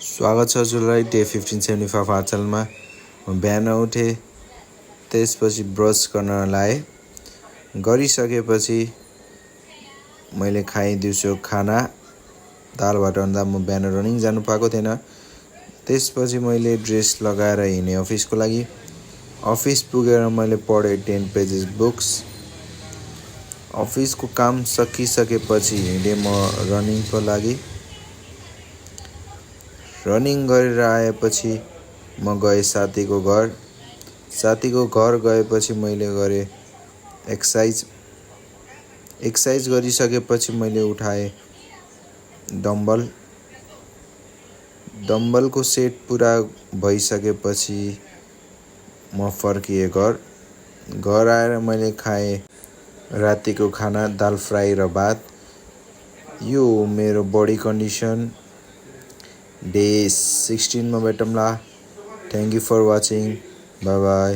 स्वागत छ हजुरलाई डे 1575 आर्चलमा। म बिहान उठेँ, त्यसपछि ब्रस गर्न लाएँ। गरिसकेपछि मैले खाएँ दिउँसो खाना दाल भात अन्डा। म बिहान रनिङ जानु पाएको थिएन। त्यसपछि मैले ड्रेस लगाएर हिँडेँ अफिसको लागि। अफिस पुगेर मैले पढेँ 10 पेजेस बुक्स। अफिसको काम सकिसकेपछि हिँडेँ म रनिङको लागि। रनिङ गरेर आएपछि म गएँ साथीको घर। साथीको घर गएपछि मैले गरेँ एक्सर्साइज गरिसकेपछि मैले उठाएँ डम्बलको सेट पुरा भइसकेपछि म फर्किएँ घर आएर मैले खाएँ रातिको खाना दाल फ्राई र भात। यो मेरो बडी कन्डिसन डे 16 मा भेटौँला। Thank you for watching. Bye by.